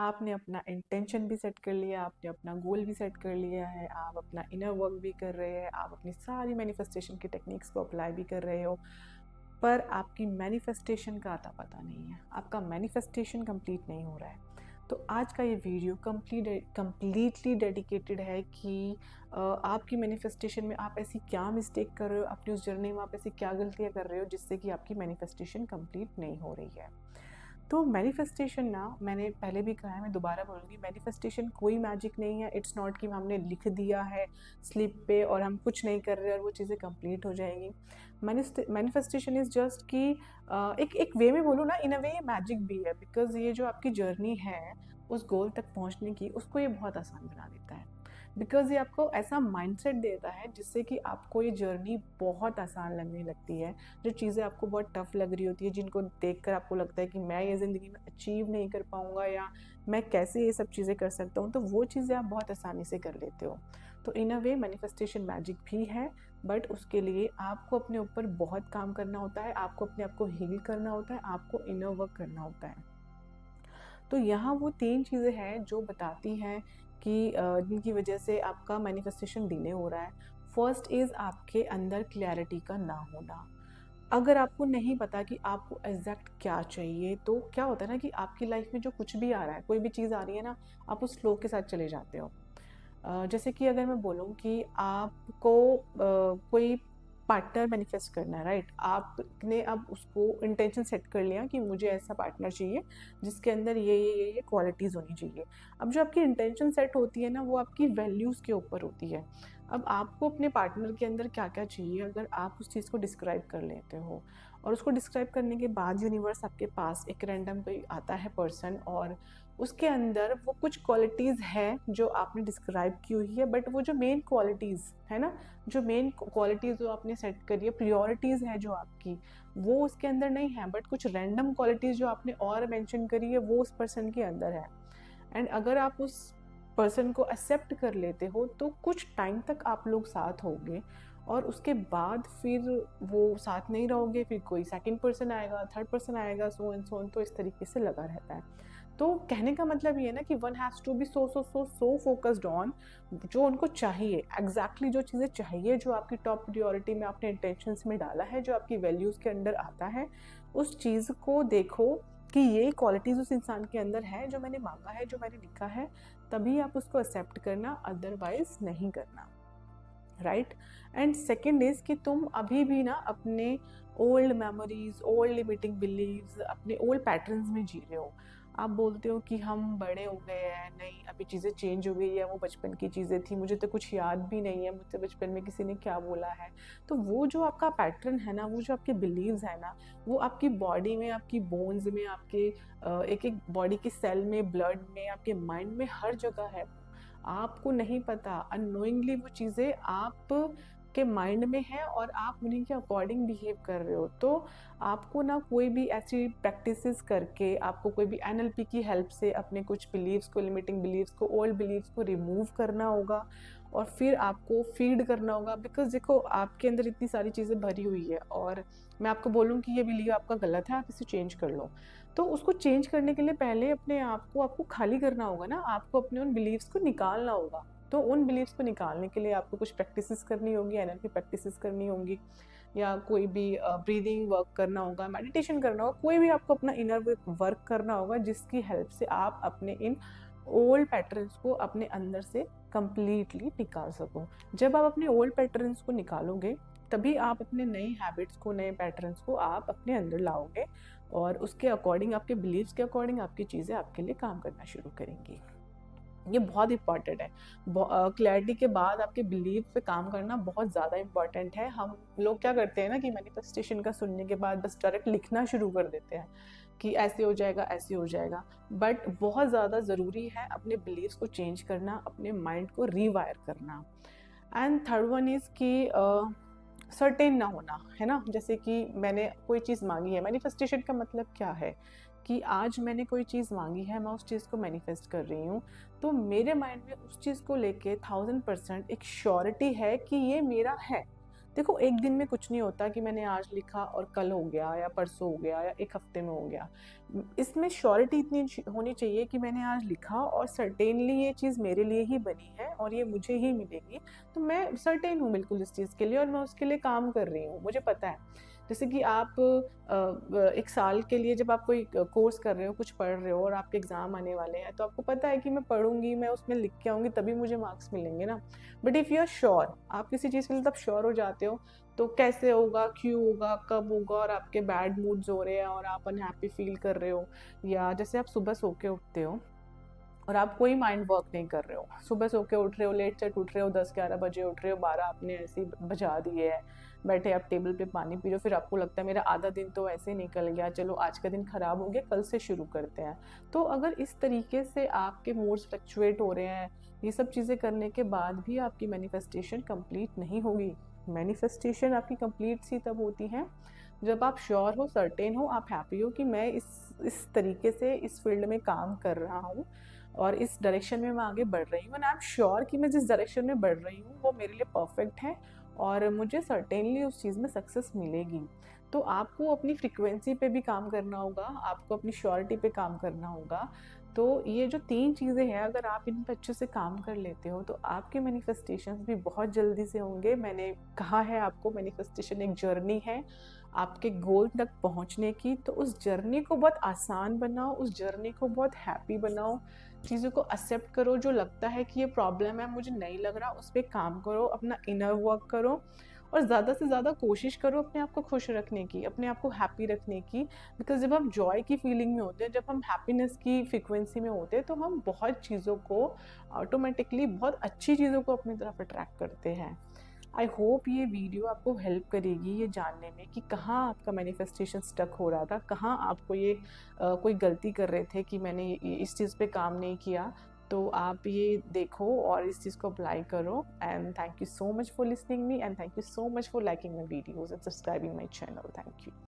आपने अपना इंटेंशन भी सेट कर लिया, आपने अपना गोल भी सेट कर लिया है, आप अपना इनर वर्क भी कर रहे हैं, आप अपनी सारी मैनिफेस्टेशन की टेक्निक्स को अप्लाई भी कर रहे हो, पर आपकी मैनिफेस्टेशन का आता पता नहीं है, आपका मैनिफेस्टेशन कंप्लीट नहीं हो रहा है। तो आज का ये वीडियो कम्प्लीटली डेडिकेटेड है कि आपकी मैनिफेस्टेशन में आप ऐसी क्या मिस्टेक कर रहे हो, अपनी उस जर्नी में आप ऐसी क्या गलतियाँ कर रहे हो जिससे कि आपकी मैनिफेस्टेशन कंप्लीट नहीं हो रही है। तो मैनिफेस्टेशन ना, मैंने पहले भी कहा है, मैं दोबारा बोलूँगी, मैनिफेस्टेशन कोई मैजिक नहीं है। इट्स नॉट कि हमने लिख दिया है स्लिप पे और हम कुछ नहीं कर रहे और वो चीज़ें कंप्लीट हो जाएंगी। मैनिफेस्टेशन इज़ जस्ट कि एक वे में बोलूँ ना, इन अ वे ये मैजिक भी है, बिकॉज ये जो आपकी जर्नी है उस गोल तक पहुँचने की, उसको ये बहुत आसान बना देता है। बिकॉज ये आपको ऐसा माइंडसेट देता है जिससे कि आपको ये जर्नी बहुत आसान लगने लगती है। जो चीज़ें आपको बहुत टफ लग रही होती है, जिनको देखकर आपको लगता है कि मैं ये ज़िंदगी में अचीव नहीं कर पाऊँगा या मैं कैसे ये सब चीज़ें कर सकता हूँ, तो वो चीज़ें आप बहुत आसानी से कर लेते हो। तो इन अ वे मैनिफेस्टेशन मैजिक भी है, बट उसके लिए आपको अपने ऊपर बहुत काम करना होता है, आपको अपने आप को हील करना होता है, आपको इनर वर्क करना होता है। तो यहाँ वो 3 चीज़ें हैं जो बताती हैं कि जिनकी वजह से आपका मैनिफेस्टेशन डिले हो रहा है। फर्स्ट इज़ आपके अंदर क्लैरिटी का ना होना। अगर आपको नहीं पता कि आपको एग्जैक्ट क्या चाहिए, तो क्या होता है ना कि आपकी लाइफ में जो कुछ भी आ रहा है, कोई भी चीज़ आ रही है ना, आप उस फ्लो के साथ चले जाते हो। जैसे कि अगर मैं बोलूँ कि आपको कोई पार्टनर मैनिफेस्ट करना है, राइट? आपने अब उसको इंटेंशन सेट कर लिया कि मुझे ऐसा पार्टनर चाहिए जिसके अंदर ये क्वालिटीज़ होनी चाहिए। अब जो आपकी इंटेंशन सेट होती है ना, वो आपकी वैल्यूज़ के ऊपर होती है। अब आपको अपने पार्टनर के अंदर क्या क्या चाहिए, अगर आप उस चीज़ को डिस्क्राइब कर लेते हो और उसको डिस्क्राइब करने के बाद यूनिवर्स आपके पास एक रैंडम कोई आता है पर्सन, और उसके अंदर वो कुछ क्वालिटीज़ हैं जो आपने डिस्क्राइब की हुई है, बट वो जो मेन क्वालिटीज़ है ना, जो मेन क्वालिटीज़ जो आपने सेट करी है, प्रियोरिटीज़ है जो आपकी, वो उसके अंदर नहीं है, बट कुछ रैंडम क्वालिटीज़ जो आपने और मेंशन करी है वो उस पर्सन के अंदर है। एंड अगर आप उस पर्सन को एक्सेप्ट कर लेते हो तो कुछ टाइम तक आप लोग साथ होंगे, और उसके बाद फिर वो साथ नहीं रहोगे, फिर कोई सेकंड पर्सन आएगा, थर्ड पर्सन आएगा, सो एंड सो ऑन, तो इस तरीके से लगा रहता है। तो कहने का मतलब ये है ना कि one has to be so focused on जो उनको चाहिए, एग्जैक्टली जो चीज़ें चाहिए, जो आपकी टॉप प्रायोरिटी में आपने इंटेंशंस में डाला है, जो आपकी वैल्यूज़ के अंदर आता है, उस चीज़ को देखो कि ये क्वालिटीज़ उस इंसान के अंदर है जो मैंने मांगा है, जो मैंने लिखा है, तभी आप उसको एक्सेप्ट करना, अदरवाइज नहीं करना, राइट? एंड सेकेंड इज़ कि तुम अभी भी ना अपने old memories, old limiting beliefs, अपने ओल्ड पैटर्न्स में जी रहे हो। आप बोलते हो कि हम बड़े हो गए हैं, नहीं अभी चीज़ें चेंज हो गई है, वो बचपन की चीज़ें थी, मुझे तो कुछ याद भी नहीं है, मुझसे बचपन में किसी ने क्या बोला है। तो वो जो आपका पैटर्न है ना, वो जो आपके बिलीव्स है ना, वो आपकी बॉडी में, आपकी बोन्स में, आपके एक एक बॉडी के सेल में, ब्लड में, आपके माइंड में, हर जगह है। आपको नहीं पता, अननोइंगली वो चीज़ें आप के माइंड में है और आप उन्हीं के अकॉर्डिंग बिहेव कर रहे हो। तो आपको ना कोई भी ऐसी प्रैक्टिसेस करके, आपको कोई भी एनएलपी की हेल्प से अपने कुछ बिलीव्स को, लिमिटिंग बिलीव्स को, ओल्ड बिलीव्स को रिमूव करना होगा, और फिर आपको फीड करना होगा। बिकॉज देखो, आपके अंदर इतनी सारी चीज़ें भरी हुई है, और मैं आपको बोलूँ कि ये बिलीव आपका गलत है, आप इसे चेंज कर लो, तो उसको चेंज करने के लिए पहले अपने आप को आपको खाली करना होगा ना, आपको अपने उन बिलीव्स को निकालना होगा। तो उन बिलीव्स को निकालने के लिए आपको कुछ प्रैक्टिसेस करनी होगी, एनएलपी प्रैक्टिसेस करनी होंगी, या कोई भी ब्रीदिंग वर्क करना होगा, मेडिटेशन करना होगा, कोई भी आपको अपना इनर वर्क करना होगा जिसकी हेल्प से आप अपने इन ओल्ड पैटर्न्स को अपने अंदर से कंप्लीटली निकाल सको। जब आप अपने ओल्ड पैटर्न्स को निकालोगे, तभी आप अपने नई हैबिट्स को, नए पैटर्न्स को आप अपने अंदर लाओगे, और उसके अकॉर्डिंग, आपके बिलीव्स के अकॉर्डिंग आपकी चीज़ें आपके लिए काम करना शुरू करेंगी। ये बहुत इंपॉर्टेंट है। क्लैरिटी के बाद आपके बिलीव पे काम करना बहुत ज़्यादा इंपॉर्टेंट है। हम लोग क्या करते हैं ना कि मैनिफेस्टेशन का सुनने के बाद बस डायरेक्ट लिखना शुरू कर देते हैं कि ऐसे हो जाएगा, ऐसे हो जाएगा, बट बहुत ज़्यादा ज़रूरी है अपने बिलीव्स को चेंज करना, अपने माइंड को रीवायर करना। एंड थर्ड वन इज़ कि सर्टेन ना होना, है ना? जैसे कि मैंने कोई चीज़ मांगी है, मैनिफेस्टेशन का मतलब क्या है कि आज मैंने कोई चीज़ मांगी है, मैं उस चीज़ को मैनिफेस्ट कर रही हूँ, तो मेरे माइंड में उस चीज़ को लेके 1000% एक श्योरिटी है कि ये मेरा है। देखो एक दिन में कुछ नहीं होता कि मैंने आज लिखा और कल हो गया या परसों हो गया या एक हफ्ते में हो गया। इसमें श्योरिटी इतनी होनी चाहिए कि मैंने आज लिखा और सर्टेनली ये चीज़ मेरे लिए ही बनी है और ये मुझे ही मिलेगी। तो मैं सर्टेन हूँ बिल्कुल इस चीज़ के लिए और मैं उसके लिए काम कर रही हूँ, मुझे पता है। जैसे कि आप 1 साल के लिए जब आप कोई कोर्स कर रहे हो, कुछ पढ़ रहे हो और आपके एग्ज़ाम आने वाले हैं, तो आपको पता है कि मैं पढ़ूँगी, मैं उसमें लिख के आऊँगी तभी मुझे मार्क्स मिलेंगे ना। But if you are sure, आप किसी चीज़ के लिए तब श्योर हो जाते हो, तो कैसे होगा, क्यों होगा, कब होगा और आपके बैड मूड्स हो रहे हैं और आप अनहैप्पी फ़ील कर रहे हो, या जैसे आप सुबह सो के उठते हो और आप कोई माइंड वर्क नहीं कर रहे हो, सुबह सो के उठ रहे हो, लेट सेट उठ रहे हो, 10-11 बजे उठ रहे हो, 12 आपने ऐसे ही बजा दिए है, बैठे आप टेबल पे पानी पी रहे हो, फिर आपको लगता है मेरा आधा दिन तो ऐसे ही निकल गया, चलो आज का दिन खराब हो गया, कल से शुरू करते हैं। तो अगर इस तरीके से आपके मूड्स फ्लक्चुएट हो रहे हैं, ये सब चीज़ें करने के बाद भी आपकी मैनिफेस्टेशन कंप्लीट नहीं होगी। मैनिफेस्टेशन आपकी कंप्लीट सी तब होती है जब आप श्योर हो, सर्टेन हो, आप हैप्पी हो कि मैं इस तरीके से इस फील्ड में काम कर रहा हूँ और इस डायरेक्शन में मैं आगे बढ़ रही हूँ एंड आई एम श्योर कि मैं जिस डायरेक्शन में बढ़ रही हूँ वो मेरे लिए परफेक्ट है और मुझे सर्टेनली उस चीज़ में सक्सेस मिलेगी। तो आपको अपनी फ्रीक्वेंसी पे भी काम करना होगा, आपको अपनी श्योरिटी पे काम करना होगा। तो ये जो 3 चीज़ें हैं, अगर आप इन पे अच्छे से काम कर लेते हो तो आपके मैनिफेस्टेशंस भी बहुत जल्दी से होंगे। मैंने कहा है आपको, मैनिफेस्टेशन एक जर्नी है आपके गोल तक पहुंचने की। तो उस जर्नी को बहुत आसान बनाओ, उस जर्नी को बहुत हैप्पी बनाओ, चीज़ों को एक्सेप्ट करो। जो लगता है कि ये प्रॉब्लम है, मुझे नहीं लग रहा, उस पर काम करो, अपना इनर वर्क करो और ज़्यादा से ज़्यादा कोशिश करो अपने आप को खुश रखने की, अपने आप को हैप्पी रखने की। बिकॉज जब हम जॉय की फीलिंग में होते हैं, जब हम हैप्पीनेस की फ्रिक्वेंसी में होते हैं, तो हम बहुत चीज़ों को ऑटोमेटिकली, बहुत अच्छी चीज़ों को अपनी तरफ अट्रैक्ट करते हैं। आई होप ये वीडियो आपको हेल्प करेगी ये जानने में कि कहाँ आपका मैनिफेस्टेशन स्टक हो रहा था, कहाँ आपको ये कोई गलती कर रहे थे कि मैंने इस चीज़ पे काम नहीं किया। तो आप ये देखो और इस चीज़ को अप्लाई करो। And thank you so much for listening me and thank you so much for liking my videos and subscribing my channel. Thank you.